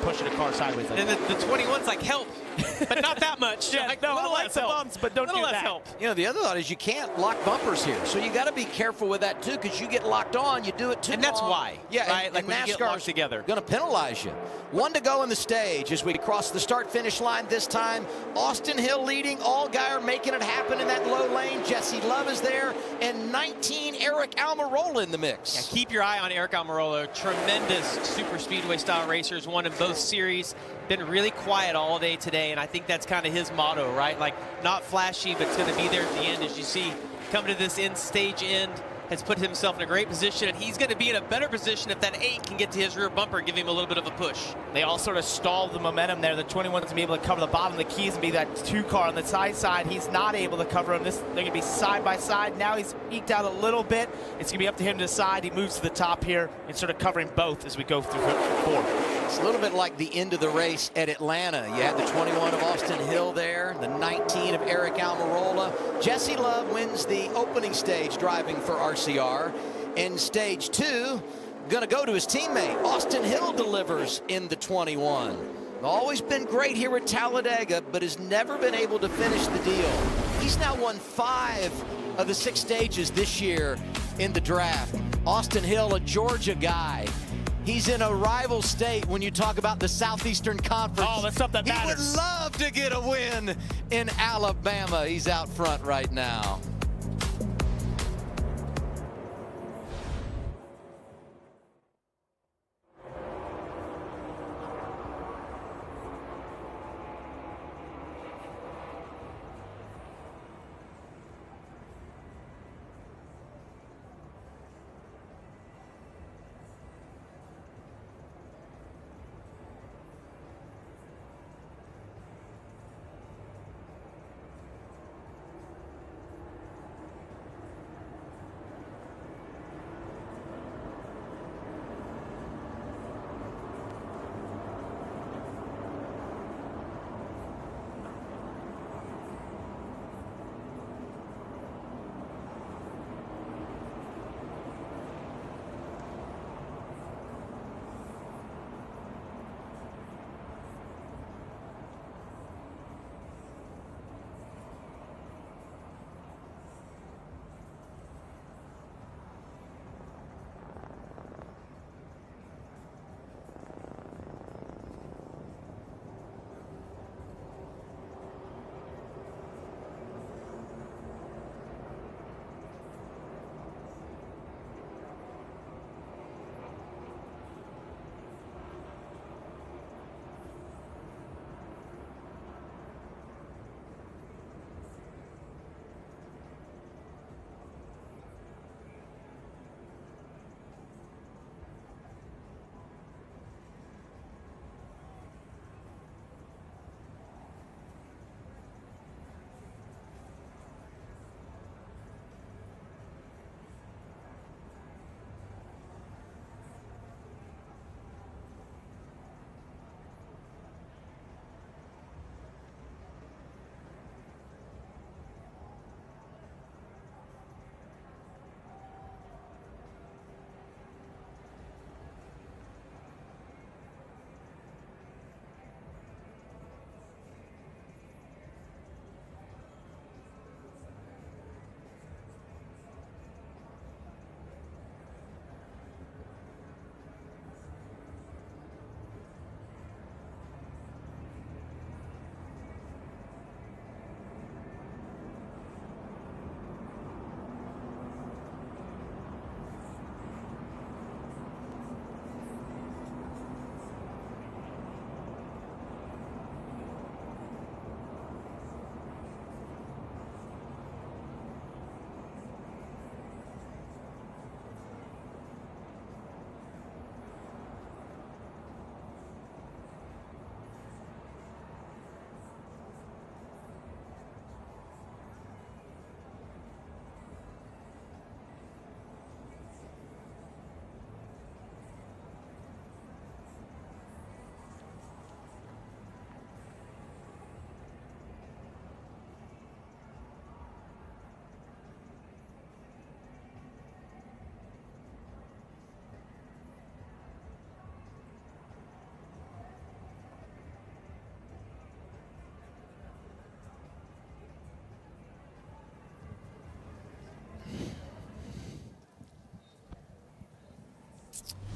pushing a car sideways. Like and the 21's like, help, but not that much. Yeah, like, no, little I like less the help. bumps, but don't do less that. help. You know, the other thought is you can't lock bumpers here. So you got to be careful with that, too, because you get locked on, you do it too long. And that's why. Yeah, right? Like when you get locked together. Going to penalize you. 1 to go in the stage as we cross the start-finish line this time. Austin Hill leading. Allgaier making it happen in that low lane. Jesse Love is there. And 19, Eric Almirola in the mix. Yeah, keep your eye on Eric Almirola. Tremendous super speedway style racers. Won in both series. Been really quiet all day today, and I think that's kind of his motto, right? Like, not flashy, but it's going to be there at the end. As you see, coming to this end stage end, has put himself in a great position, and he's going to be in a better position if that 8 can get to his rear bumper and give him a little bit of a push. They all sort of stalled the momentum there. The 21's to be able to cover the bottom of the keys and be that 2 car on the side. He's not able to cover him. They're going to be side by side. Now he's eked out a little bit. It's going to be up to him to decide. He moves to the top here and sort of covering both as we go through 4. It's a little bit like the end of the race at Atlanta. You had the 21 of Austin Hill there, the 19 of Eric Almirola. Jesse Love wins the opening stage driving for RCR. In stage 2, going to go to his teammate. Austin Hill delivers in the 21. Always been great here at Talladega, but has never been able to finish the deal. He's now won 5 of the 6 stages this year in the draft. Austin Hill, a Georgia guy. He's in a rival state when you talk about the Southeastern Conference. Oh, that's something that matters. He would love to get a win in Alabama. He's out front right now.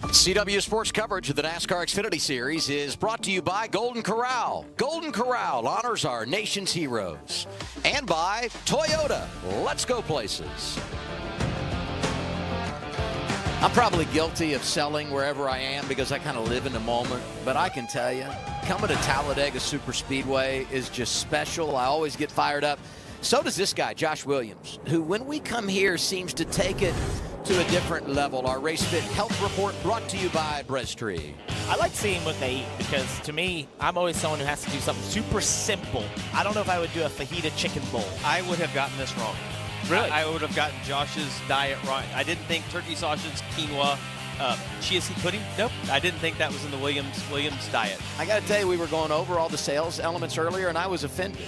CW Sports coverage of the NASCAR Xfinity Series is brought to you by Golden Corral. Golden Corral honors our nation's heroes. And by Toyota. Let's go places. I'm probably guilty of selling wherever I am because I kind of live in the moment. But I can tell you, coming to Talladega Superspeedway is just special. I always get fired up. So does this guy, Josh Williams, who when we come here seems to take it to a different level. Our Race Fit Health Report brought to you by Brestree. I like seeing what they eat because, to me, I'm always someone who has to do something super simple. I don't know if I would do a fajita chicken bowl. I would have gotten this wrong. Really? I would have gotten Josh's diet wrong. I didn't think turkey sausage, quinoa, chia seed pudding. Nope. I didn't think that was in the Williams diet. I got to tell you, we were going over all the sales elements earlier, and I was offended.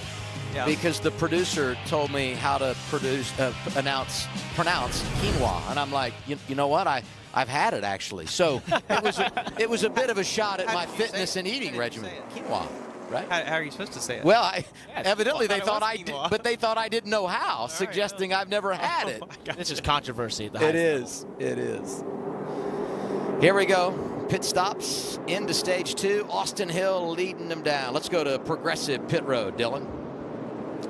Yeah. Because the producer told me how to pronounce quinoa, and I'm like, you know what? I've had it actually. So it was a bit of a shot at my fitness and eating regimen. Quinoa, right? How are you supposed to say it? Well, evidently they thought I did, but they thought I didn't know how, suggesting I've never had it. This is controversy. It is. It is. Here we go. Pit stops into stage 2. Austin Hill leading them down. Let's go to Progressive Pit Road, Dylan.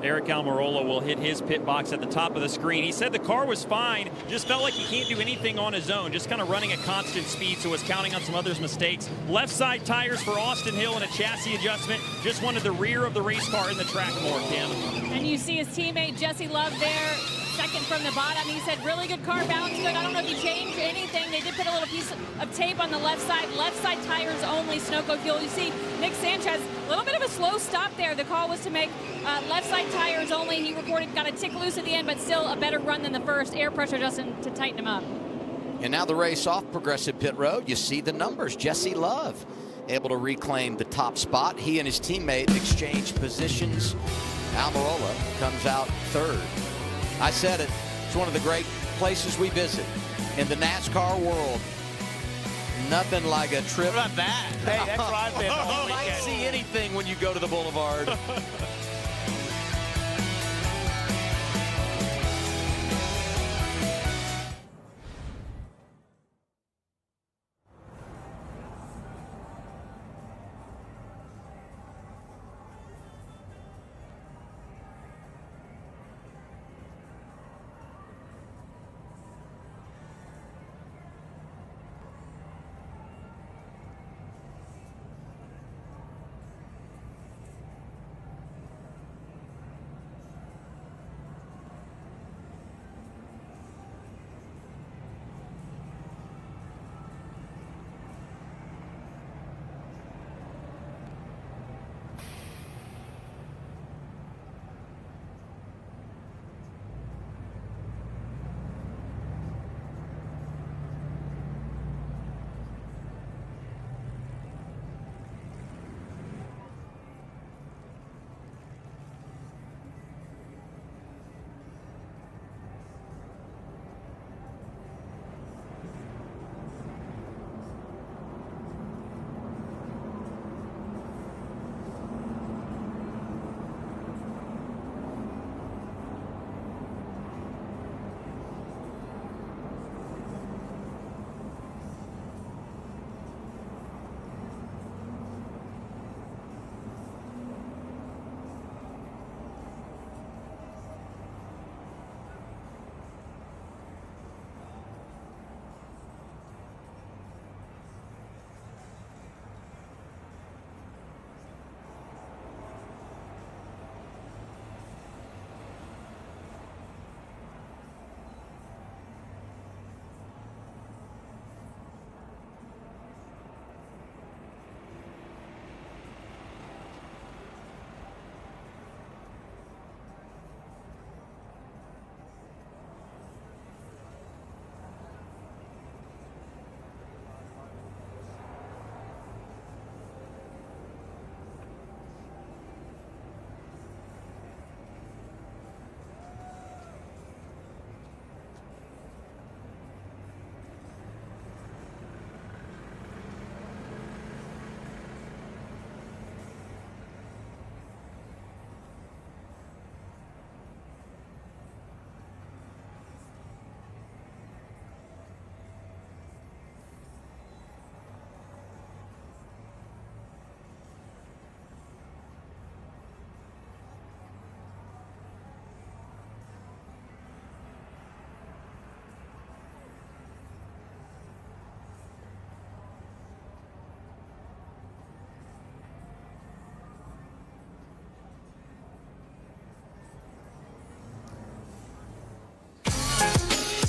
Eric Almirola will hit his pit box at the top of the screen. He said the car was fine, just felt like he can't do anything on his own, just kind of running at constant speed, so was counting on some others' mistakes. Left side tires for Austin Hill and a chassis adjustment. Just wanted the rear of the race car in the track more, Kim. And you see his teammate Jesse Love there, second from the bottom. He said really good car balance, good. I don't know if he changed anything. They did put a little piece of tape on the left side tires only, Sunoco fuel. You see Nick Sanchez, a little bit of a slow stop there. The call was to make left side tires only. He recorded, got a tick loose at the end, but still a better run than the first. Air pressure adjusting to tighten him up. And now the race off Progressive Pit Road. You see the numbers. Jesse Love able to reclaim the top spot. He and his teammate exchange positions. Almirola comes out third. I said it. It's one of the great places we visit in the NASCAR world. Nothing like a trip. What about that? Hey, that's where I've been all You might weekend. see anything when you go to the boulevard.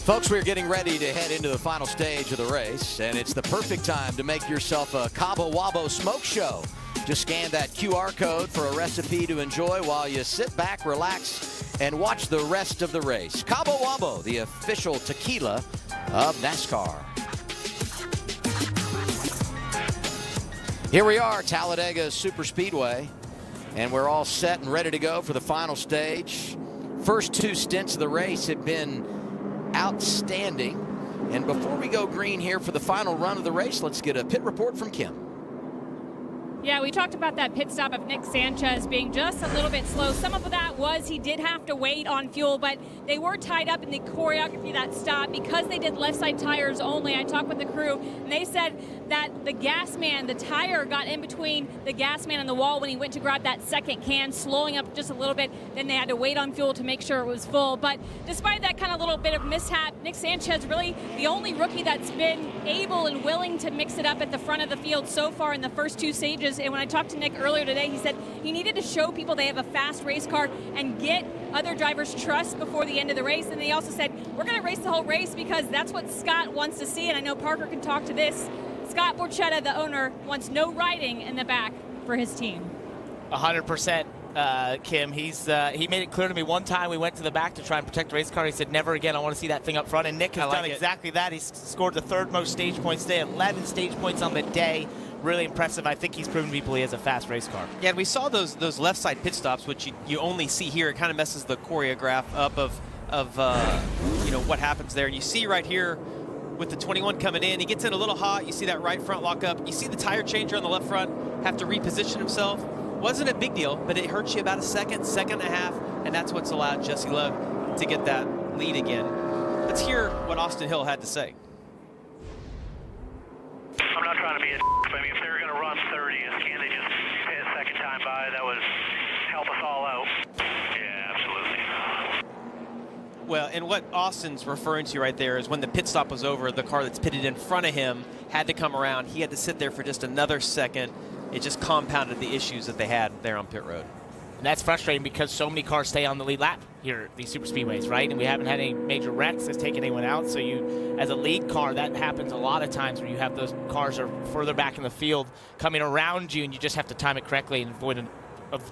Folks, we're getting ready to head into the final stage of the race, and it's the perfect time to make yourself a Cabo Wabo smoke show. Just scan that QR code for a recipe to enjoy while you sit back, relax, and watch the rest of the race. Cabo Wabo, the official tequila of NASCAR. Here we are, Talladega Super Speedway, and we're all set and ready to go for the final stage. First two stints of the race have been outstanding. And before we go green here for the final run of the race, let's get a pit report from Kim. Yeah, we talked about that pit stop of Nick Sanchez being just a little bit slow. Some of that was he did have to wait on fuel, but they were tied up in the choreography of that stop because they did left side tires only. I talked with the crew, and they said that the gas man, the tire got in between the gas man and the wall when he went to grab that second can, slowing up just a little bit. Then they had to wait on fuel to make sure it was full. But despite that kind of little bit of mishap, Nick Sanchez really the only rookie that's been able and willing to mix it up at the front of the field so far in the first two stages. And when I talked to Nick earlier today, he said he needed to show people they have a fast race car and get other drivers' trust before the end of the race. And they also said, we're going to race the whole race because that's what Scott wants to see. And I know Parker can talk to this. Scott Borchetta, the owner, wants no riding in the back for his team. 100%. Kim, he made it clear to me one time we went to the back to try and protect the race car. He said, never again, I want to see that thing up front. And Nick has done exactly that. He's scored the third most stage points today, 11 stage points on the day. Really impressive. I think he's proven to people he has a fast race car. Yeah, and we saw those left side pit stops, which you only see here. It kind of messes the choreograph up of you know, what happens there. And you see right here with the 21 coming in, he gets in a little hot. You see that right front lock up. You see the tire changer on the left front have to reposition himself. Wasn't a big deal, but it hurts you about a second and a half, and that's what's allowed Jesse Love to get that lead again. Let's hear what Austin Hill had to say. I'm not trying to be a I mean, if they were going to run 30th, can they just pit a second time by? That would help us all out. Yeah, absolutely. Well, and what Austin's referring to right there is when the pit stop was over, the car that's pitted in front of him had to come around. He had to sit there for just another second. It just compounded the issues that they had there on pit road. And that's frustrating because so many cars stay on the lead lap here at these super speedways, right? And we haven't had any major wrecks that's taken anyone out. So you, as a lead car, that happens a lot of times where you have those cars are further back in the field coming around you, and you just have to time it correctly and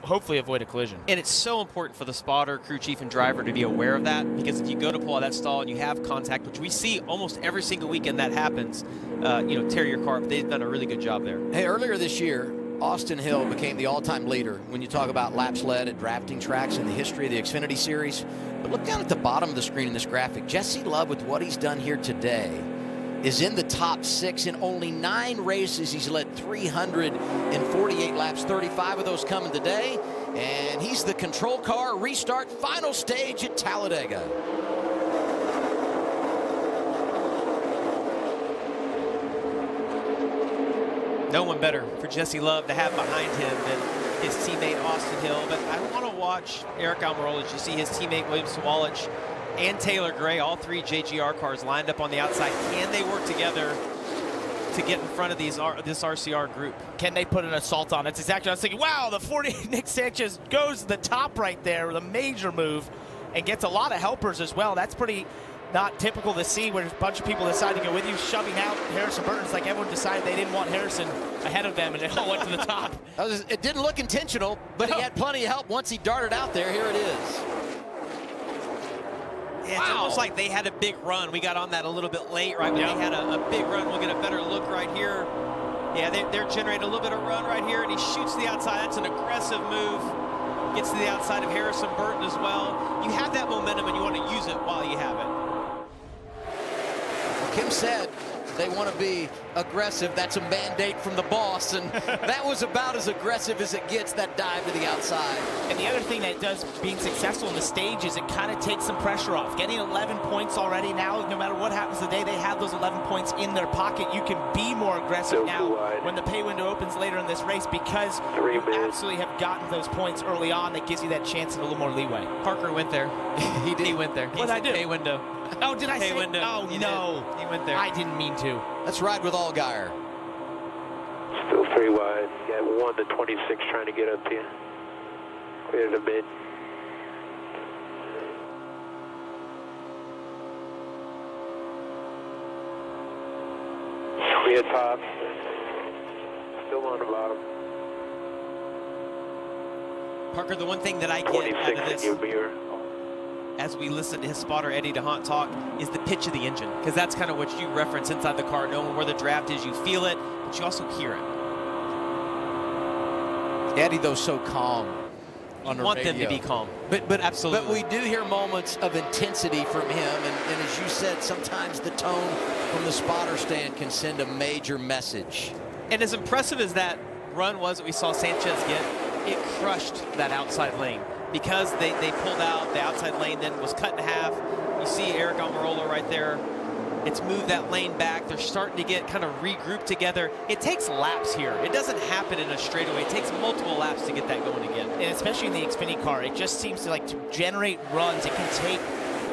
hopefully avoid a collision. And it's so important for the spotter, crew chief, and driver to be aware of that, because if you go to pull out that stall and you have contact, which we see almost every single weekend that happens, you know, tear your car up. They've done a really good job there. Hey, earlier this year, Austin Hill became the all-time leader when you talk about laps led at drafting tracks in the history of the Xfinity Series. But look down at the bottom of the screen in this graphic. Jesse Love, with what he's done here today, is in the top 6 in only 9 races. He's led 348 laps, 35 of those coming today. And he's the control car restart final stage at Talladega. No one better for Jesse Love to have behind him than his teammate Austin Hill. But I want to watch Eric Almirola. You see his teammate William Sawalich and Taylor Gray, all 3 JGR cars lined up on the outside. Can they work together to get in front of this RCR group? Can they put an assault on? That's exactly what I was thinking. Wow, the 40 Nick Sanchez goes to the top right there with a major move and gets a lot of helpers as well. That's pretty not typical to see when a bunch of people decide to go with you, shoving out Harrison Burton. It's like everyone decided they didn't want Harrison ahead of them, and they all went to the top. It didn't look intentional, but he had plenty of help once he darted out there. Here it is. Yeah, it's almost like they had a big run. We got on that a little bit late, right? But they had a big run. We'll get a better look right here. Yeah, they're generating a little bit of run right here, and he shoots to the outside. That's an aggressive move. Gets to the outside of Harrison Burton as well. You have that momentum, and you want to use it while you have it. Kim said they want to be aggressive. That's a mandate from the boss, and that was about as aggressive as it gets, that dive to the outside. And the other thing that it does, being successful in the stage, is it kind of takes some pressure off. Getting 11 points already now, no matter what happens today, they have those 11 points in their pocket. You can be more aggressive now when the pay window opens later in this race, because you absolutely have gotten those points early on. That gives you that chance of a little more leeway. Parker went there. He went there. What did I do? Pay window. Oh, did I say? Window. Oh, He no. did. He went there. I didn't mean to. Let's ride with Allgaier. Still 3 wide. You got 1 to 26 trying to get up to you. Clear the mid. We had top. Still on the bottom. Parker, the one thing that I get out of this, as we listen to his spotter Eddie DeHaan talk, is the pitch of the engine, because that's kind of what you reference inside the car, knowing where the draft is. You feel it, but you also hear it. Eddie, though, so calm on the radio. You want them to be calm. But absolutely. But we do hear moments of intensity from him, and as you said, sometimes the tone from the spotter stand can send a major message. And as impressive as that run was that we saw Sanchez get, it crushed that outside lane. Because they pulled out, the outside lane then was cut in half. You see Eric Almirola right there. It's moved that lane back. They're starting to get kind of regrouped together. It takes laps here. It doesn't happen in a straightaway. It takes multiple laps to get that going again. And especially in the Xfinity car, it just seems to like to generate runs. It can take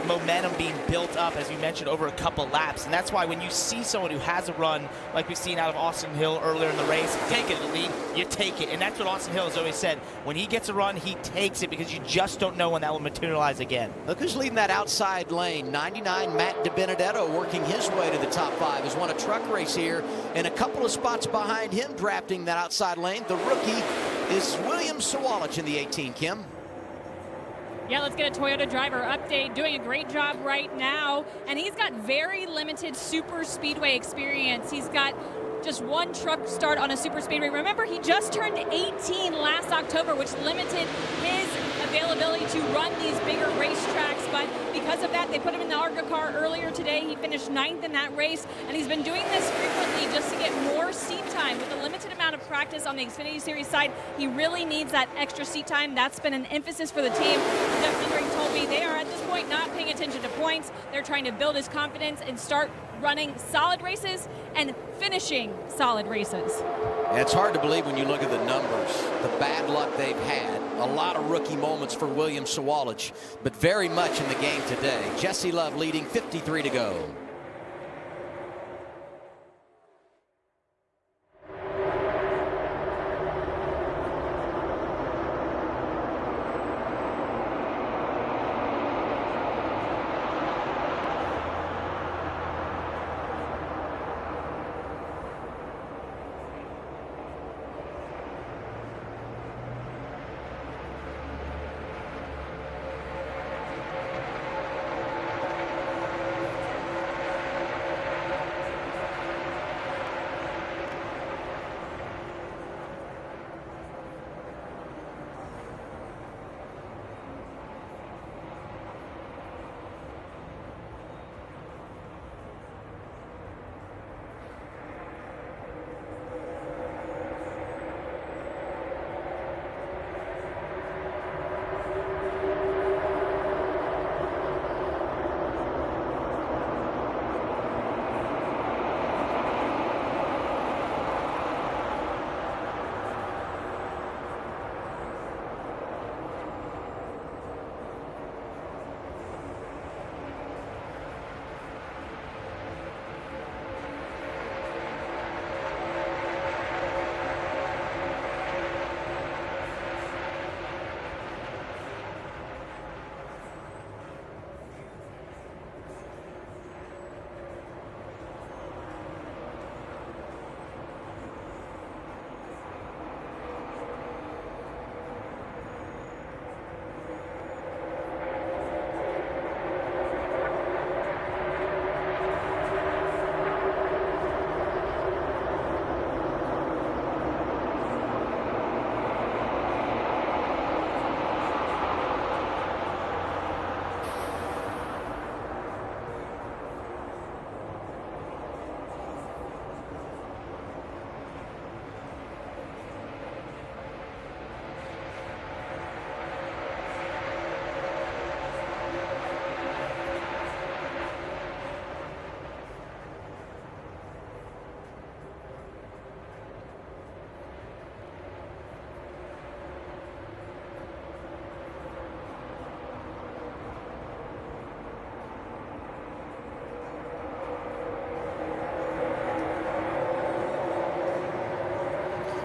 momentum being built up, as we mentioned, over a couple laps. And that's why when you see someone who has a run, like we've seen out of Austin Hill earlier in the race, take it, the lead, you take it. And that's what Austin Hill has always said. When he gets a run, he takes it, because you just don't know when that will materialize again. Look who's leading that outside lane. 99, Matt DiBenedetto, working his way to the top 5. Has won a truck race here, and a couple of spots behind him drafting that outside lane. The rookie is William Sawalich in the 18, Kim. Yeah, let's get a Toyota driver update. Doing a great job right now. And he's got very limited super speedway experience. He's got just one truck start on a super speedway. Remember, he just turned 18 last October, which limited his availability to run these bigger racetracks. But because of that, they put him in the ARCA car earlier today. He finished 9th in that race, and he's been doing this frequently just to get more seat time. With a limited amount of practice on the Xfinity Series side, he really needs that extra seat time. That's been an emphasis for the team. Jeff Hendrick told me they are at this point not paying attention to points. They're trying to build his confidence and start running solid races and finishing solid races. And it's hard to believe when you look at the numbers, the bad luck they've had. A lot of rookie moments for William Sawalich, but very much in the game today. Jesse Love leading, 53 to go.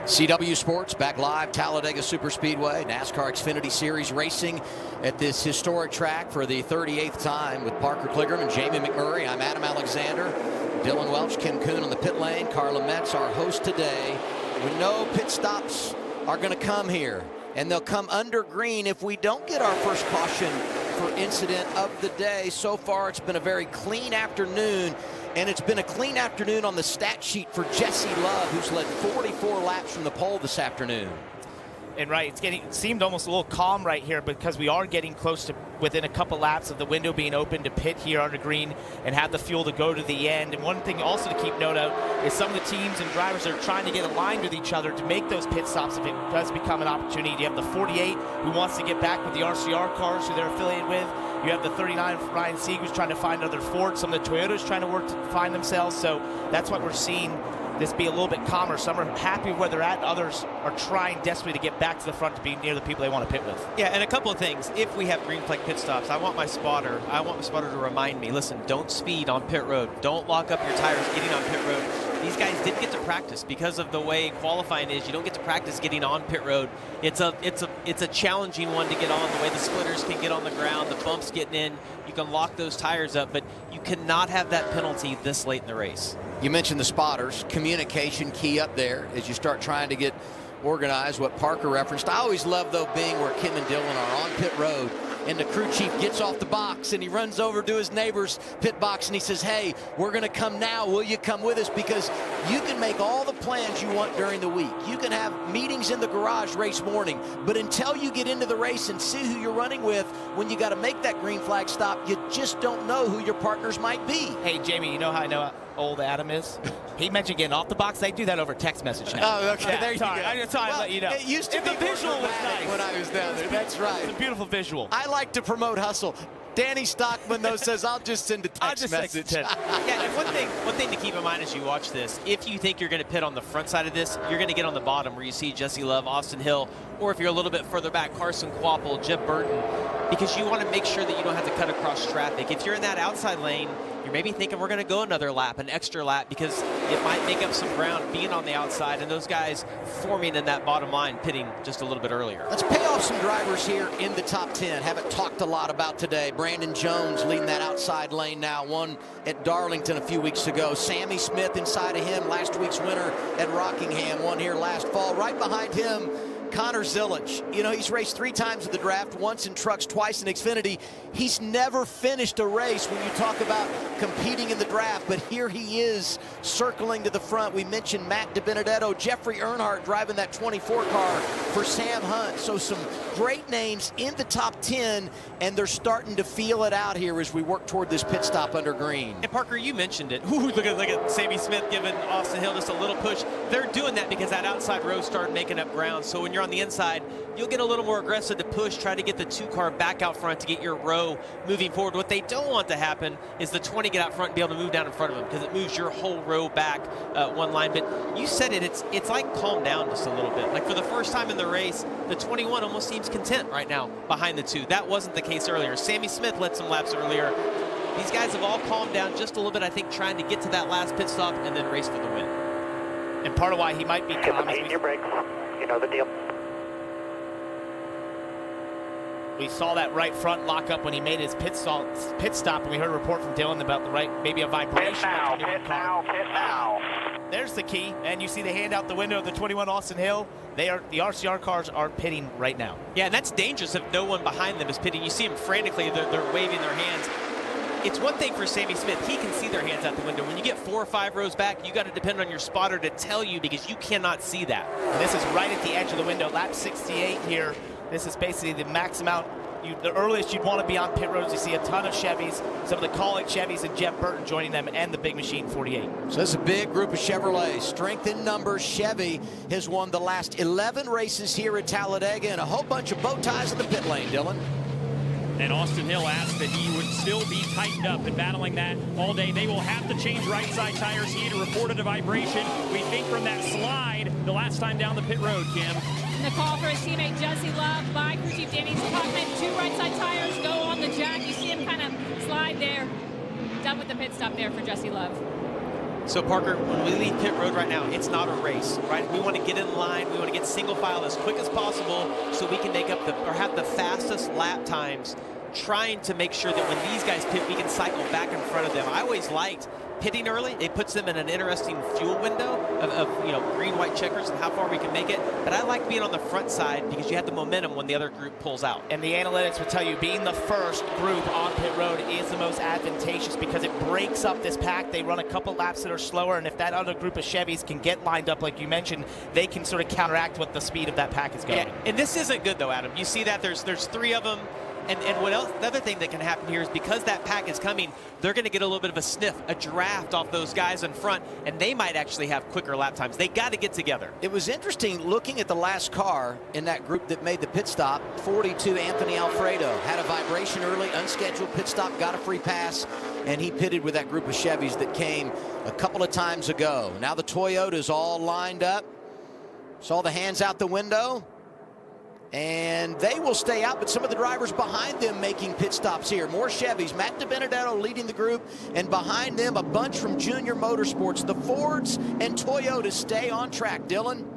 CW Sports back live, Talladega Superspeedway, NASCAR Xfinity Series racing at this historic track for the 38th time with Parker Kligerman, Jamie McMurray. I'm Adam Alexander. Dylan Welch, Kim Kuhn on the pit lane. Carla Metz, our host today. We know pit stops are going to come here, and they'll come under green if we don't get our first caution for incident of the day. So far, it's been a very clean afternoon, and it's been a clean afternoon on the stat sheet for Jesse Love, who's led 44 laps from the pole this afternoon. And right, it seemed almost a little calm right here because we are getting close to within a couple laps of the window being open to pit here under green and have the fuel to go to the end. And one thing also to keep note of is some of the teams and drivers are trying to get aligned with each other to make those pit stops if it does become an opportunity. You have the 48 who wants to get back with the RCR cars who they're affiliated with. You have the 39 Ryan Sieg who's trying to find another Ford. Some of the Toyotas trying to work to find themselves. So that's what we're seeing. This be a little bit calmer. Some are happy where they're at. Others are trying desperately to get back to the front to be near the people they want to pit with. Yeah, and a couple of things. If we have green flag pit stops, I want my spotter to remind me, listen, don't speed on pit road. Don't lock up your tires getting on pit road. These guys didn't get to practice because of the way qualifying is. You don't get to practice getting on pit road. It's a challenging one to get on. The way the splitters can get on the ground, the bumps getting in, you can lock those tires up, but you cannot have that penalty this late in the race. You mentioned the spotters. Communication key up there as you start trying to get organized, what Parker referenced. I always love, though, being where Kim and Dylan are on pit road, and the crew chief gets off the box and he runs over to his neighbor's pit box and he says, hey, we're going to come now. Will you come with us? Because you can make all the plans you want during the week. You can have meetings in the garage race morning, but until you get into the race and see who you're running with, when you got to make that green flag stop, you just don't know who your partners might be. Hey, Jamie, you know how I know old Adam is? He mentioned getting off the box. They do that over text message now. Oh, okay. Yeah, there you go. I'm just trying to let you know. It used to be the visual was nice when I was down there. That's right. It's a beautiful visual. I like to promote hustle. Danny Stockman, though, says, I'll just send a text message. Yeah, and one thing to keep in mind as you watch this, if you think you're going to pit on the front side of this, you're going to get on the bottom where you see Jesse Love, Austin Hill, or if you're a little bit further back, Carson Quapple, Jeb Burton, because you want to make sure that you don't have to cut across traffic. If you're in that outside lane, you're maybe thinking we're going to go another lap, an extra lap, because it might make up some ground being on the outside and those guys forming in that bottom line, pitting just a little bit earlier. Let's pay off some drivers here in the top 10. Haven't talked a lot about today. Brandon Jones leading that outside lane now. Won at Darlington a few weeks ago. Sammy Smith inside of him, last week's winner at Rockingham, won here last fall. Right behind him, Connor Zilic. You know, he's raced 3 times in the draft, once in trucks, twice in Xfinity. He's never finished a race when you talk about competing in the draft, but here he is circling to the front. We mentioned Matt DiBenedetto, Jeffrey Earnhardt driving that 24 car for Sam Hunt. So some great names in the top 10, and they're starting to feel it out here as we work toward this pit stop under green. And Parker, you mentioned it. Ooh, look at Sammy Smith giving Austin Hill just a little push. They're doing that because that outside row started making up ground. So when you're on the inside, you'll get a little more aggressive to push, try to get the 2 car back out front to get your row moving forward. What they don't want to happen is the 20 get out front and be able to move down in front of them, because it moves your whole row back one line. But you said it, it's like calm down just a little bit. Like for the first time in the race, the 21 almost seems content right now behind the 2. That wasn't the case earlier. Sammy Smith led some laps earlier. These guys have all calmed down just a little bit, I think, trying to get to that last pit stop and then race for the win. And part of why he might be calm is your brakes. You know the deal. we saw that right front lock up when he made his pit stop, and we heard a report from Dylan about the right, maybe a vibration. Pit now. There's the key, and you see the hand out the window of the 21 Austin Hill. The RCR cars are pitting right now. Yeah, and that's dangerous if no one behind them is pitting. You see them frantically, they're waving their hands. It's one thing for Sammy Smith, he can see their hands out the window. When you get 4 or 5 rows back, you got to depend on your spotter to tell you, because you cannot see that. And this is right at the edge of the window, lap 68 here. This is basically the max amount, the earliest you'd want to be on pit roads. You see a ton of Chevys, some of the Colic Chevys and Jeff Burton joining them, and the Big Machine 48. So this is a big group of Chevrolets. Strength in numbers. Chevy has won the last 11 races here at Talladega, and a whole bunch of bow ties in the pit lane, Dylan. And Austin Hill asked that he would still be tightened up and battling that all day. They will have to change right side tires. He had reported a vibration. We think from that slide the last time down the pit road, Kim. And the call for his teammate Jesse Love by crew chief Danny Stockman. 2 right side tires go on the jack. You see him kind of slide there. Done with the pit stop there for Jesse Love. So Parker, when we leave pit road right now, it's not a race, right? We want to get in line. We want to get single file as quick as possible so we can make up or have the fastest lap times trying to make sure that when these guys pit, we can cycle back in front of them. I always liked pitting early. It puts them in an interesting fuel window of you know, green, white checkers and how far we can make it. But I like being on the front side because you have the momentum when the other group pulls out. And the analytics would tell you being the first group on pit road is the most advantageous because it breaks up this pack. They run a couple laps that are slower, and if that other group of Chevys can get lined up like you mentioned, they can sort of counteract what the speed of that pack is going. Yeah, and this isn't good though, Adam. You see that there's 3 of them. And what else? The other thing that can happen here is because that pack is coming, they're going to get a little bit of a sniff, a draft off those guys in front, and they might actually have quicker lap times. They got to get together. It was interesting looking at the last car in that group that made the pit stop. 42 Anthony Alfredo had a vibration early, unscheduled pit stop, got a free pass, and he pitted with that group of Chevys that came a couple of times ago. Now the Toyotas all lined up. Saw the hands out the window. And they will stay out, but some of the drivers behind them making pit stops here. More Chevys. Matt DiBenedetto leading the group, and behind them a bunch from Junior Motorsports. The Fords and Toyotas stay on track. Dylan?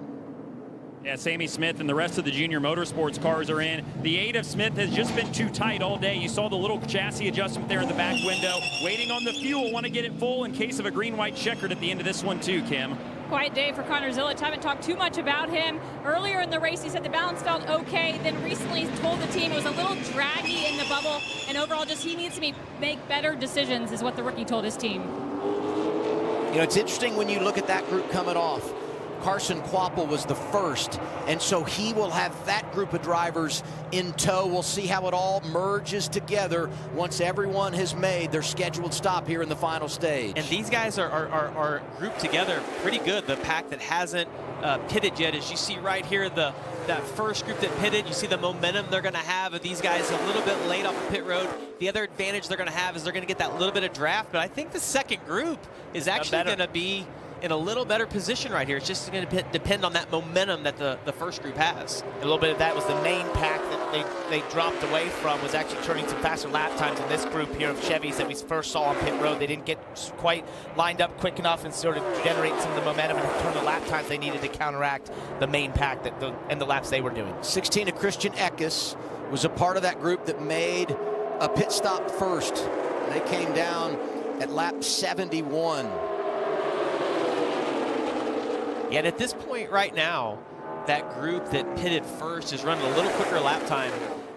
Yeah, Sammy Smith and the rest of the Junior Motorsports cars are in. The 8 of Smith has just been too tight all day. You saw the little chassis adjustment there in the back window. Waiting on the fuel, want to get it full in case of a green-white checkered at the end of this one too, Kim. Quiet day for Connor Zilic. Haven't talked too much about him. Earlier in the race, he said the balance felt okay. Then recently told the team it was a little draggy in the bubble. And overall, just he needs to make better decisions is what the rookie told his team. You know, it's interesting when you look at that group coming off. Carson Kvapil was the first, and so he will have that group of drivers in tow. We'll see how it all merges together once everyone has made their scheduled stop here in the final stage. And these guys are grouped together pretty good. The pack that hasn't pitted yet, as you see right here, that first group that pitted, you see the momentum they're going to have of these guys a little bit late off the pit road. The other advantage they're going to have is they're going to get that little bit of draft, but I think the second group is actually going to be in a little better position right here. It's just going to depend on that momentum that the first group has. A little bit of that was the main pack that they dropped away from, was actually turning some faster lap times in this group here of Chevys that we first saw on pit road. They didn't get quite lined up quick enough and sort of generate some of the momentum and turn the lap times they needed to counteract the main pack and the laps they were doing. 16 of Christian Eckes was a part of that group that made a pit stop first. They came down at lap 71. And at this point right now, that group that pitted first is running a little quicker lap time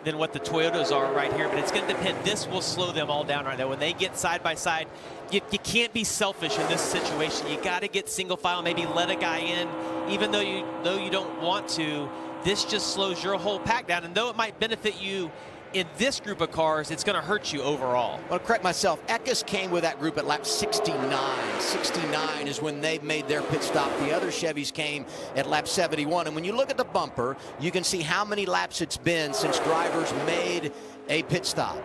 than what the Toyotas are right here, but it's going to depend. This will slow them all down right now. When they get side by side, you can't be selfish in this situation. You got to get single file, maybe let a guy in, even though you don't want to. This just slows your whole pack down, and though it might benefit you in this group of cars, it's going to hurt you overall. I'll correct myself. Eckes came with that group at lap 69. 69 is when they made their pit stop. The other Chevys came at lap 71. And when you look at the bumper, you can see how many laps it's been since drivers made a pit stop.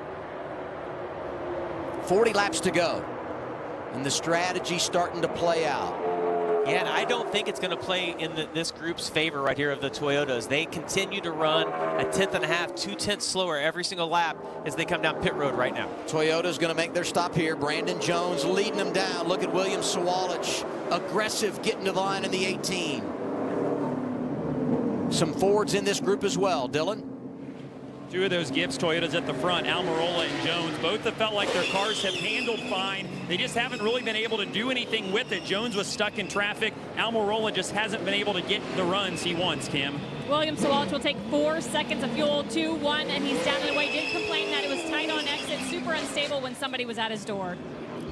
40 laps to go. And the strategy's starting to play out. Yeah, and I don't think it's going to play in this group's favor right here of the Toyotas. They continue to run a 10th and a half, 2/10 slower every single lap as they come down pit road right now. Toyota's going to make their stop here. Brandon Jones leading them down. Look at William Sawalich, aggressive, getting to the line in the 18. Some Fords in this group as well. Dylan? 2 of those Gibbs Toyotas at the front, Almirola and Jones. Both have felt like their cars have handled fine. They just haven't really been able to do anything with it. Jones was stuck in traffic. Almirola just hasn't been able to get the runs he wants, Kim. William Sawalich will take 4 seconds of fuel, 2-1, and he's down and away. Did complain that it was tight on exit, super unstable when somebody was at his door.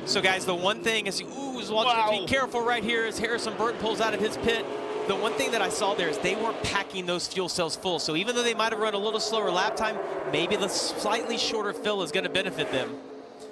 So guys, the one thing is, be careful right here as Harrison Burton pulls out of his pit. The one thing that I saw there is they weren't packing those fuel cells full. So even though they might have run a little slower lap time, maybe the slightly shorter fill is going to benefit them.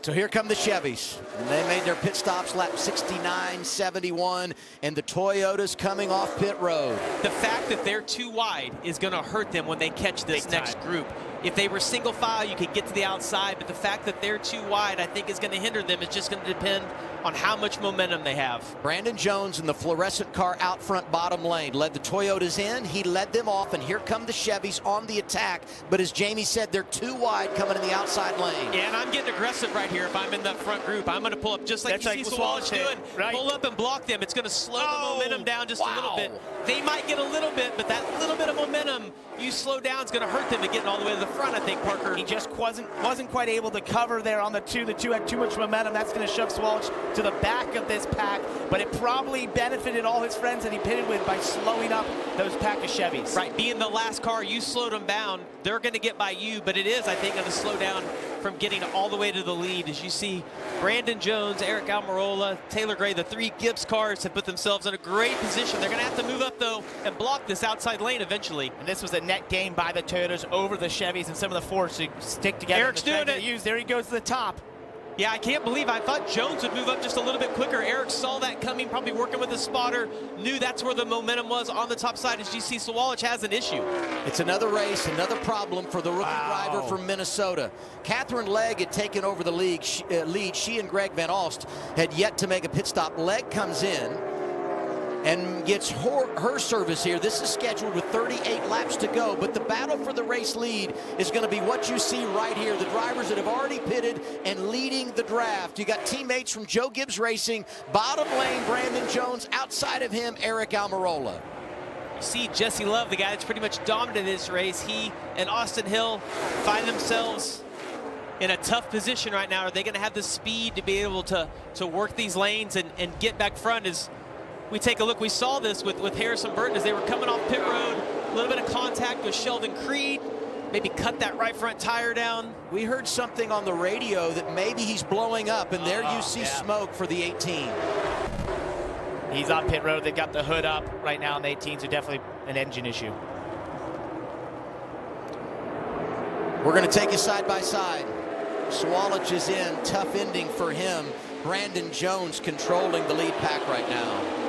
So here come the Chevys. And they made their pit stops lap 69, 71, and the Toyotas coming off pit road. The fact that they're too wide is going to hurt them when they catch this next group. If they were single file, you could get to the outside, but the fact that they're too wide, I think, is going to hinder them. It's just going to depend on how much momentum they have. Brandon Jones in the fluorescent car out front bottom lane led the Toyotas in. He led them off, and here come the Chevys on the attack. But as Jamie said, they're too wide coming in the outside lane. Yeah, and I'm getting aggressive right here. If I'm in that front group, I'm going to pull up just like you see Sawalich doing. Right. Pull up and block them. It's going to slow the momentum down just a little bit. They might get a little bit, but that little bit of momentum you slow down, it's going to hurt them to getting all the way to the front, I think, Parker. He just wasn't quite able to cover there on the two. The two had too much momentum. That's going to shove Swalwich to the back of this pack, but it probably benefited all his friends that he pitted with by slowing up those pack of Chevys. Right, being the last car, you slowed them down. They're going to get by you, but it is, I think, going to slow down from getting all the way to the lead. As you see, Brandon Jones, Eric Almirola, Taylor Gray, the three Gibbs cars have put themselves in a great position. They're going to have to move up, though, and block this outside lane eventually. And this was a net gain by the Toyotas over the Chevys and some of the Fords to stick together. Eric's doing it. There he goes to the top. Yeah, I can't believe I thought Jones would move up just a little bit quicker. Eric saw that coming, probably working with a spotter, knew that's where the momentum was on the top side as GC Swalwich has an issue. It's another race, another problem for the rookie driver from Minnesota. Catherine Legg had taken over the lead. She and Greg Van Alst had yet to make a pit stop. Legg comes in and gets her service here. This is scheduled with 38 laps to go, but the battle for the race lead is going to be what you see right here. The drivers that have already pitted and leading the draft. You got teammates from Joe Gibbs Racing, bottom lane, Brandon Jones, outside of him, Eric Almirola. You see Jesse Love, the guy that's pretty much dominated this race. He and Austin Hill find themselves in a tough position right now. Are they going to have the speed to be able to work these lanes and get back front? As we take a look, we saw this with Harrison Burton as they were coming off pit road. A little bit of contact with Sheldon Creed. Maybe cut that right front tire down. We heard something on the radio that maybe he's blowing up, and there you see smoke for the 18. He's on pit road. They've got the hood up right now on the 18, so definitely an engine issue. We're going to take you side by side. Swalwich is in. Tough ending for him. Brandon Jones controlling the lead pack right now.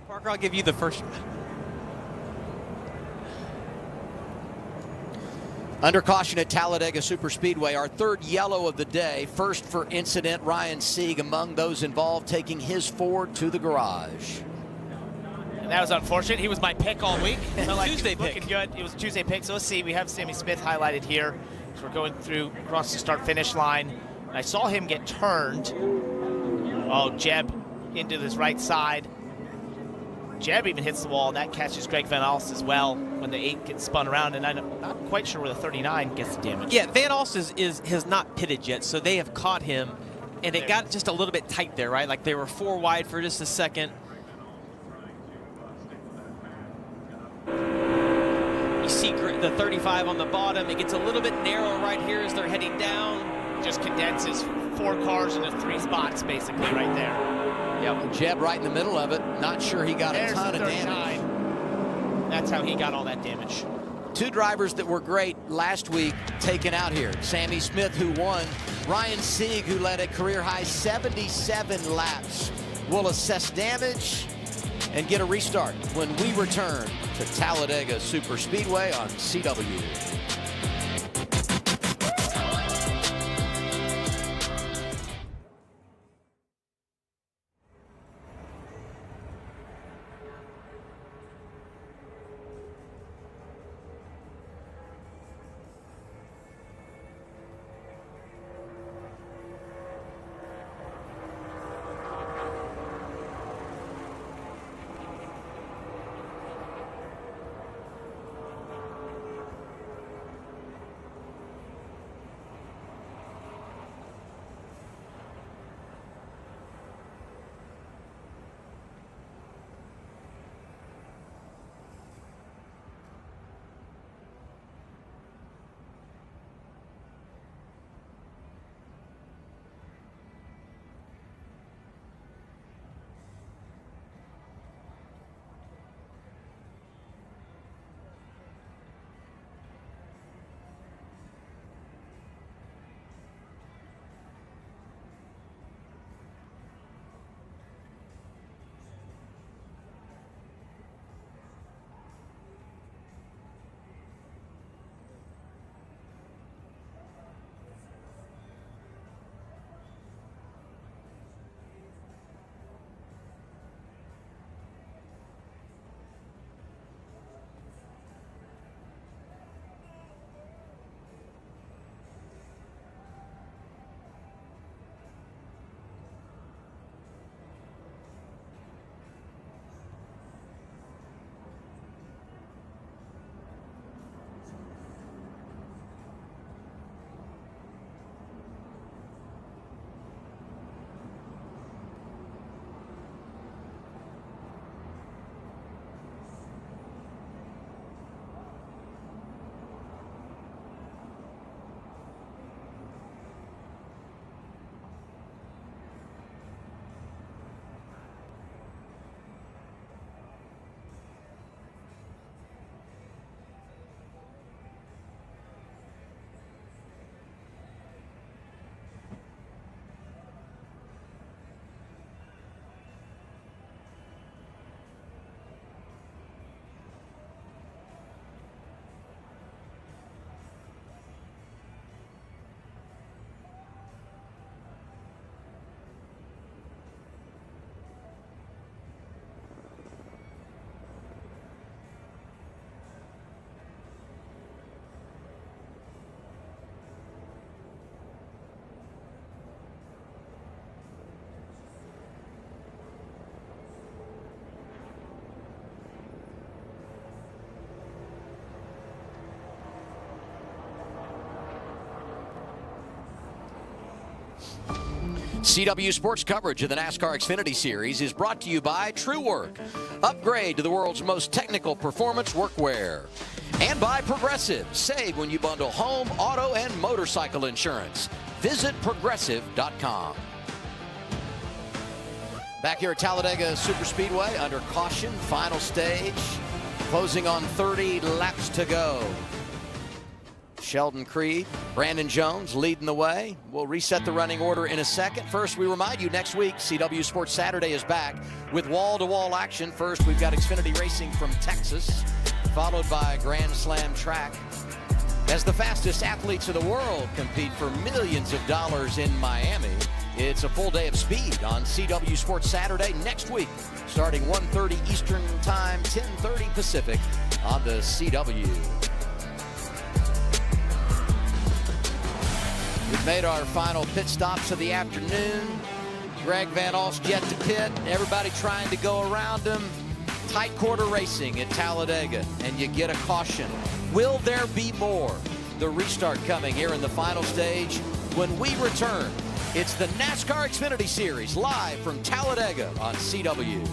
Parker, I'll give you the first. Under caution at Talladega Superspeedway, our third yellow of the day. First for incident, Ryan Sieg among those involved, taking his Ford to the garage. And that was unfortunate. He was my pick all week. So like, Tuesday pick. Looking good. It was a Tuesday pick. So let's see. We have Sammy Smith highlighted here. So we're going through across the start-finish line. And I saw him get turned. Oh, Jeb into this right side. Jeb even hits the wall, and that catches Greg Van Alst as well when the 8 gets spun around, and I'm not quite sure where the 39 gets the damage. Yeah, Van Alst has not pitted yet, so they have caught him, and it got just a little bit tight there, right? Like they were 4 wide for just a second. You see the 35 on the bottom. It gets a little bit narrow right here as they're heading down. Just condenses 4 cars into 3 spots, basically, right there. Yep, Jeb right in the middle of it. Not sure he got a ton of damage. That's how he got all that damage. 2 drivers that were great last week taken out here. Sammy Smith, who won. Ryan Sieg, who led a career-high 77 laps. We'll assess damage and get a restart when we return to Talladega Superspeedway on CW. CW Sports coverage of the NASCAR Xfinity Series is brought to you by TrueWork. Upgrade to the world's most technical performance workwear. And by Progressive. Save when you bundle home, auto, and motorcycle insurance. Visit Progressive.com. Back here at Talladega Superspeedway under caution, final stage. Closing on 30 laps to go. Sheldon Creed, Brandon Jones leading the way. We'll reset the running order in a second. First, we remind you next week, CW Sports Saturday is back with wall-to-wall action. First, we've got Xfinity Racing from Texas, followed by Grand Slam track As the fastest athletes of the world compete for millions of dollars in Miami, it's a full day of speed on CW Sports Saturday next week, starting 1:30 Eastern Time, 10:30 Pacific on the CW. We've made our final pit stops of the afternoon. Greg Van Alst yet to pit. Everybody trying to go around him. Tight quarter racing at Talladega, and you get a caution. Will there be more? The restart coming here in the final stage. When we return, it's the NASCAR Xfinity Series live from Talladega on CW.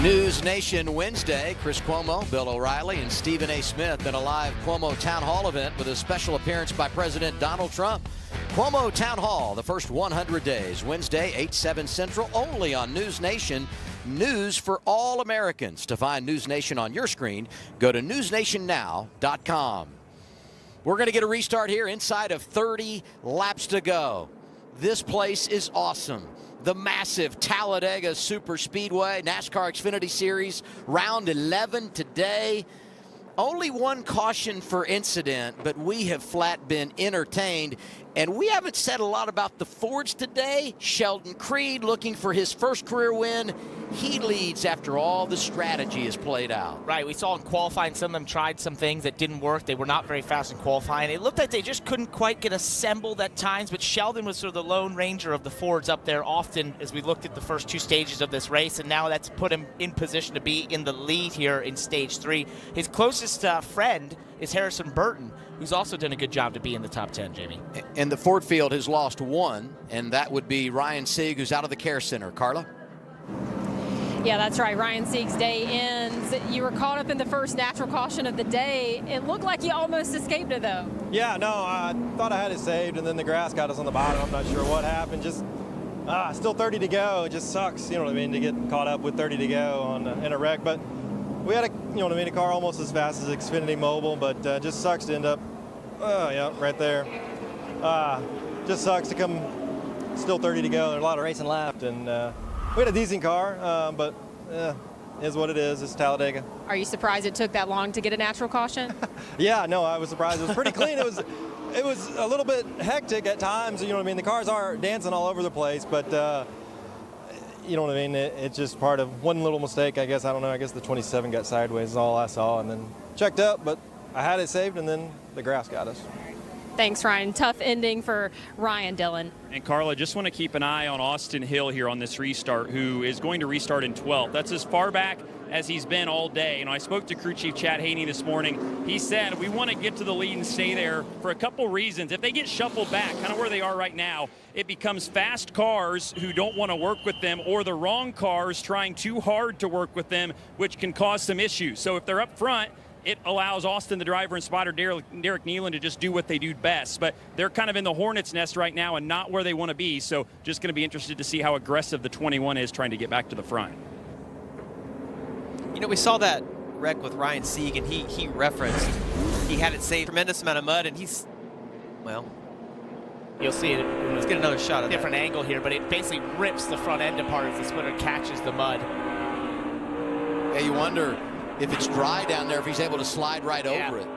News Nation Wednesday. Chris Cuomo, Bill O'Reilly, and Stephen A. Smith in a live Cuomo Town Hall event with a special appearance by President Donald Trump. Cuomo Town Hall, the first 100 days, Wednesday, 8/7 Central, only on News Nation. News for all Americans. To find News Nation on your screen, go to newsnationnow.com. We're going to get a restart here inside of 30 laps to go. This place is awesome. The massive Talladega Super Speedway NASCAR Xfinity Series, round 11 today. Only one caution for incident, but we have flat been entertained. And we haven't said a lot about the Fords today. Sheldon Creed looking for his first career win. He leads after all the strategy is played out. Right, we saw in qualifying some of them tried some things that didn't work. They were not very fast in qualifying. It looked like they just couldn't quite get assembled at times, but Sheldon was sort of the lone ranger of the Fords up there often as we looked at the first two stages of this race, and now that's put him in position to be in the lead here in stage 3. His closest friend is Harrison Burton, who's also done a good job to be in the top 10, Jamie. And the Ford field has lost one, and that would be Ryan Sieg, who's out of the care center. Carla? Yeah, that's right. Ryan Sieg's day ends. You were caught up in the first natural caution of the day. It looked like you almost escaped it, though. Yeah, no, I thought I had it saved, and then the grass got us on the bottom. I'm not sure what happened. Just still 30 to go. It just sucks, you know what I mean, to get caught up with 30 to go in a wreck. But we had a car almost as fast as Xfinity Mobile, but just sucks to end up, yeah, right there. Just sucks to come still 30 to go. There's a lot of racing left, and we had a decent car, but is what it is. It's Talladega. Are you surprised it took that long to get a natural caution? Yeah, no, I was surprised. It was pretty clean. It was a little bit hectic at times. You know what I mean? The cars are dancing all over the place, but you know what I mean? It's just part of one little mistake, I guess. I don't know. I guess the 27 got sideways is all I saw, and then checked up, but I had it saved, and then the grass got us. Thanks, Ryan. Tough ending for Ryan Dillon. And Carla, just want to keep an eye on Austin Hill here on this restart, who is going to restart in 12th. That's as far back as he's been all day. You know, I spoke to crew chief Chad Haney this morning. He said we want to get to the lead and stay there for a couple reasons. If they get shuffled back, kind of where they are right now, it becomes fast cars who don't want to work with them, or the wrong cars trying too hard to work with them, which can cause some issues. So if they're up front, it allows Austin, the driver, and spotter Derek Nealon to just do what they do best. But they're kind of in the hornet's nest right now and not where they want to be. So just going to be interested to see how aggressive the 21 is trying to get back to the front. You know, we saw that wreck with Ryan Sieg, and he referenced he had it saved, tremendous amount of mud, and he's, well, you'll see it. Let's get another shot of different angle here, but it basically rips the front end apart as the splitter catches the mud. Yeah, you wonder if it's dry down there, if he's able to slide right over it.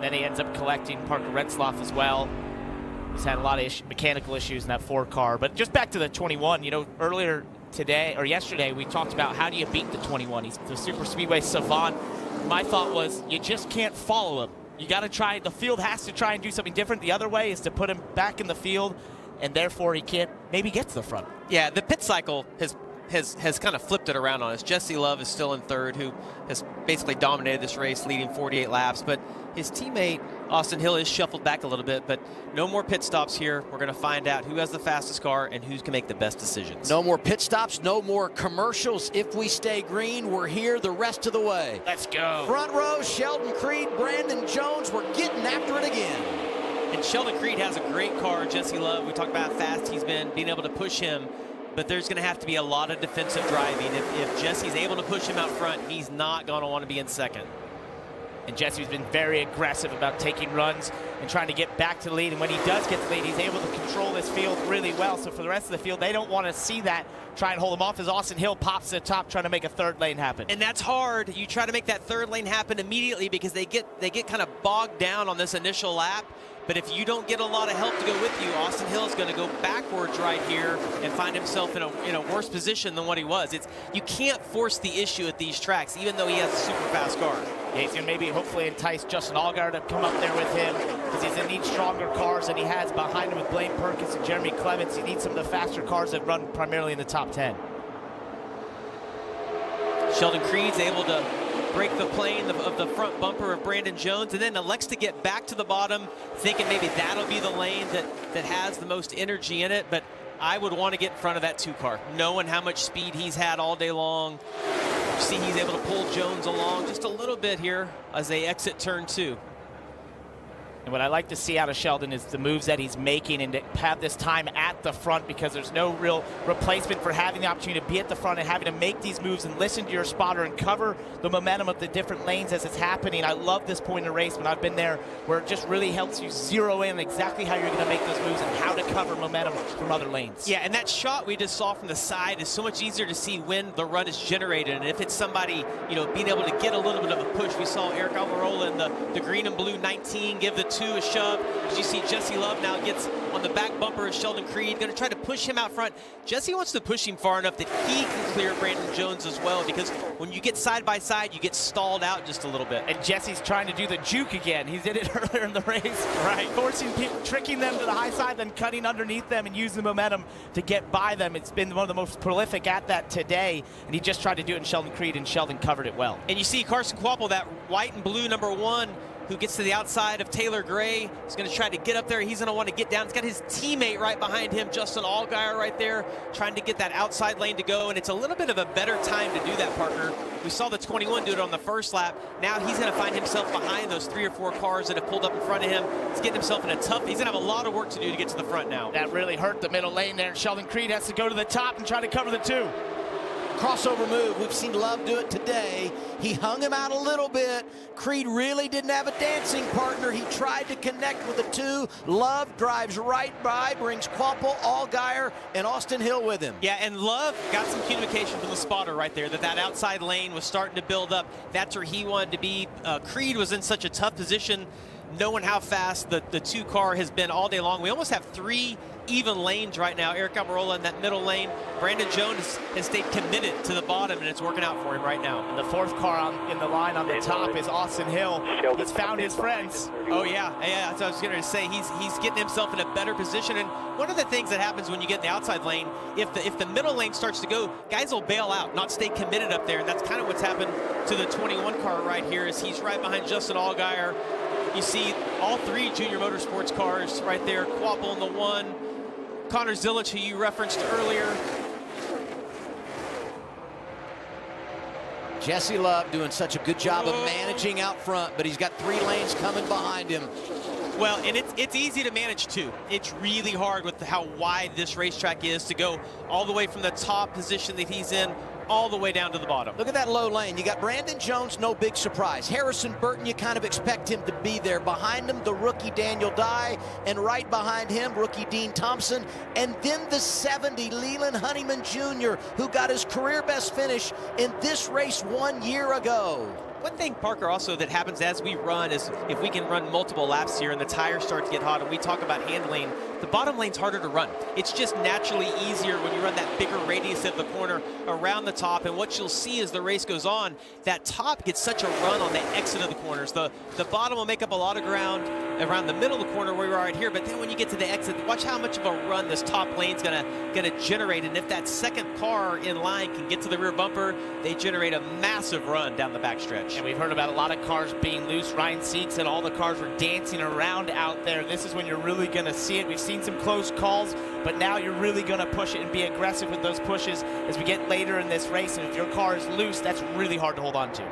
Then he ends up collecting Parker Retzlaff as well. He's had a lot of mechanical issues in that 4 car. But just back to the 21, you know, earlier today or yesterday we talked about how do you beat the 21. He's the super speedway savant. My thought was you just can't follow him. You got to try. The field has to try and do something different. The other way is to put him back in the field, and therefore he can't maybe get to the front. Yeah, the pit cycle has kind of flipped it around on us. Jesse Love is still in 3rd, who has basically dominated this race, leading 48 laps. But his teammate, Austin Hill, is shuffled back a little bit. But no more pit stops here. We're going to find out who has the fastest car and who can make the best decisions. No more pit stops, no more commercials. If we stay green, we're here the rest of the way. Let's go. Front row, Sheldon Creed, Brandon Jones. We're getting after it again. And Sheldon Creed has a great car. Jesse Love, we talked about how fast he's been, being able to push him. But there's going to have to be a lot of defensive driving. If Jesse's able to push him out front, he's not going to want to be in 2nd. And Jesse's been very aggressive about taking runs and trying to get back to the lead. And when he does get the lead, he's able to control this field really well. So for the rest of the field, they don't want to see that. Try and hold him off as Austin Hill pops to the top, trying to make a 3rd lane happen. And that's hard. You try to make that 3rd lane happen immediately because they get kind of bogged down on this initial lap. But if you don't get a lot of help to go with you, Austin Hill is going to go backwards right here and find himself in a worse position than what he was. You can't force the issue at these tracks, even though he has a super fast car. Yeah, he's going to maybe hopefully entice Justin Allgaier to come up there with him because he's going to need stronger cars than he has behind him with Blaine Perkins and Jeremy Clements. He needs some of the faster cars that run primarily in the top 10. Sheldon Creed's able to break the plane of the front bumper of Brandon Jones, and then elects to get back to the bottom, thinking maybe that'll be the lane that has the most energy in it. But I would want to get in front of that 2 car, knowing how much speed he's had all day long. You see he's able to pull Jones along just a little bit here as they exit turn 2. And what I like to see out of Sheldon is the moves that he's making and to have this time at the front, because there's no real replacement for having the opportunity to be at the front and having to make these moves and listen to your spotter and cover the momentum of the different lanes as it's happening. I love this point in the race when I've been there, where it just really helps you zero in exactly how you're going to make those moves and how to cover momentum from other lanes. Yeah, and that shot we just saw from the side is so much easier to see when the run is generated. And if it's somebody, you know, being able to get a little bit of a push. We saw Eric Almirola in the green and blue 19 give the 2 a shove. As you see, Jesse Love now gets on the back bumper of Sheldon Creed, going to try to push him out front. Jesse wants to push him far enough that he can clear Brandon Jones as well, because when you get side by side, you get stalled out just a little bit. And Jesse's trying to do the juke again. He did it earlier in the race. Right. Forcing people, tricking them to the high side, then cutting underneath them and using the momentum to get by them. It's been one of the most prolific at that today, and he just tried to do it in Sheldon Creed, and Sheldon covered it well. And you see Carson Kvapil, that white and blue #1, who gets to the outside of Taylor Gray. He's going to try to get up there. He's going to want to get down. He's got his teammate right behind him, Justin Allgaier right there, trying to get that outside lane to go. And it's a little bit of a better time to do that, Parker. We saw the 21 do it on the first lap. Now he's going to find himself behind those 3 or 4 cars that have pulled up in front of him. He's getting himself in a tough, he's going to have a lot of work to do to get to the front now. That really hurt the middle lane there. Sheldon Creed has to go to the top and try to cover the 2. Crossover move. We've seen Love do it today. He hung him out a little bit. Creed really didn't have a dancing partner. He tried to connect with the 2. Love drives right by, brings Quapple, Allgaier, and Austin Hill with him. Yeah, and Love got some communication from the spotter right there that outside lane was starting to build up. That's where he wanted to be. Creed was in such a tough position, knowing how fast the 2 car has been all day long. We almost have 3 even lanes right now. Eric Almirola in that middle lane. Brandon Jones has stayed committed to the bottom, and it's working out for him right now. And the 4th car in the line on the top is Austin Hill. He's found his friends. Oh yeah, that's what I was going to say. He's getting himself in a better position. And one of the things that happens when you get in the outside lane, if the middle lane starts to go, guys will bail out, not stay committed up there. And that's kind of what's happened to the 21 car right here. Is he's right behind Justin Allgaier. You see all 3 Junior Motorsports cars right there. Quapple in the 1. Connor Zilic, who you referenced earlier. Jesse Love doing such a good job of managing out front, but he's got 3 lanes coming behind him. Well, and it's easy to manage too. It's really hard with how wide this racetrack is to go all the way from the top position that he's in all the way down to the bottom. Look at that low lane. You got Brandon Jones, no big surprise. Harrison Burton, you kind of expect him to be there. Behind him, the rookie Daniel Dye, and right behind him, rookie Dean Thompson. And then the 70, Leland Honeyman Jr., who got his career best finish in this race 1 year ago. One thing, Parker, also that happens as we run is if we can run multiple laps here and the tires start to get hot and we talk about handling, the bottom lane's harder to run. It's just naturally easier when you run that bigger radius of the corner around the top. And what you'll see as the race goes on, that top gets such a run on the exit of the corners. The bottom will make up a lot of ground around the middle of the corner where we are right here. But then when you get to the exit, watch how much of a run this top lane's gonna generate. And if that second car in line can get to the rear bumper, they generate a massive run down the backstretch. And we've heard about a lot of cars being loose. Ryan Seek said all the cars were dancing around out there. This is when you're really going to see it. We've seen some close calls, but now you're really going to push it and be aggressive with those pushes as we get later in this race. And if your car is loose, that's really hard to hold on to.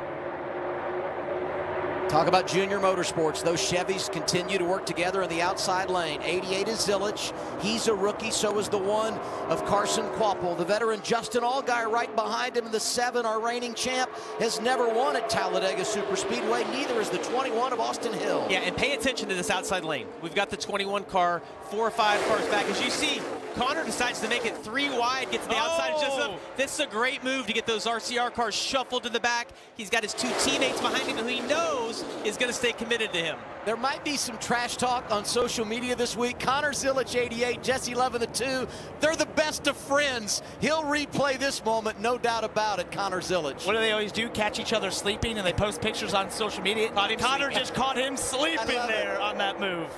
Talk about Junior Motorsports. Those Chevys continue to work together in the outside lane. 88 is Zilic. He's a rookie. So is the 1 of Carson Quapple. The veteran Justin Allgaier right behind him. The 7, our reigning champ, has never won at Talladega Superspeedway. Neither is the 21 of Austin Hill. Yeah, and pay attention to this outside lane. We've got the 21 car, 4 or 5 cars back. As you see, Connor decides to make it 3 wide, gets to the outside. This is a great move to get those RCR cars shuffled to the back. He's got his 2 teammates behind him who he knows is going to stay committed to him. There might be some trash talk on social media this week. Connor Zilic, 88, Jesse Love in the 2. They're the best of friends. He'll replay this moment, no doubt about it, Connor Zilic. What do they always do? Catch each other sleeping, and they post pictures on social media. Connor just caught him sleeping there on that move.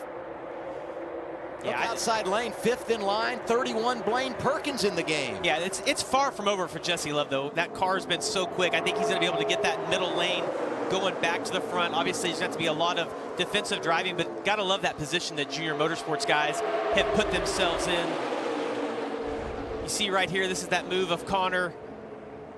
Yeah, outside lane, 5th in line, 31, Blaine Perkins in the game. Yeah, it's far from over for Jesse Love, though. That car's been so quick. I think he's going to be able to get that middle lane going back to the front. Obviously, there's going to be a lot of defensive driving, but got to love that position that Junior Motorsports guys have put themselves in. You see right here, this is that move of Connor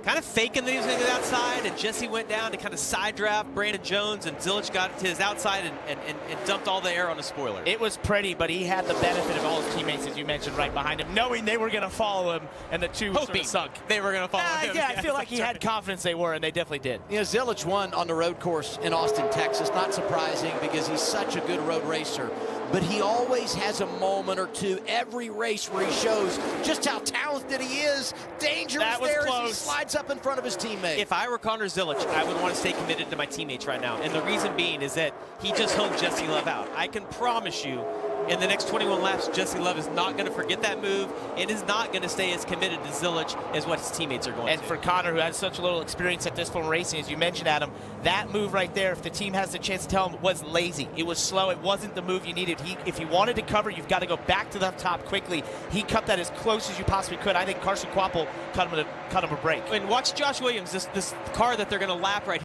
kind of faking that he was going to the outside, and Jesse went down to kind of side draft Brandon Jones, and Zilic got to his outside and dumped all the air on the spoiler. It was pretty, but he had the benefit of all his teammates, as you mentioned, right behind him, knowing they were going to follow him, and the 2 sort of sunk. They were going to follow him. Yeah, I feel like he had confidence they were, and they definitely did. You know, Zilic won on the road course in Austin, Texas. Not surprising because he's such a good road racer. But he always has a moment or two every race where he shows just how talented he is. Dangerous there as he slides up in front of his teammate. If I were Connor Zilic, I would want to stay committed to my teammates right now. And the reason being is that he just hung Jesse Love out. I can promise you, in the next 21 laps, Jesse Love is not going to forget that move and is not going to stay as committed to Zilic as what his teammates are going to. And for Connor, who has such a little experience at this form of racing, as you mentioned, Adam, that move right there, if the team has the chance to tell him, was lazy. It was slow. It wasn't the move you needed. If he wanted to cover, you've got to go back to the top quickly. He cut that as close as you possibly could. I think Carson Quapple cut him a break. And watch Josh Williams, this car that they're going to lap right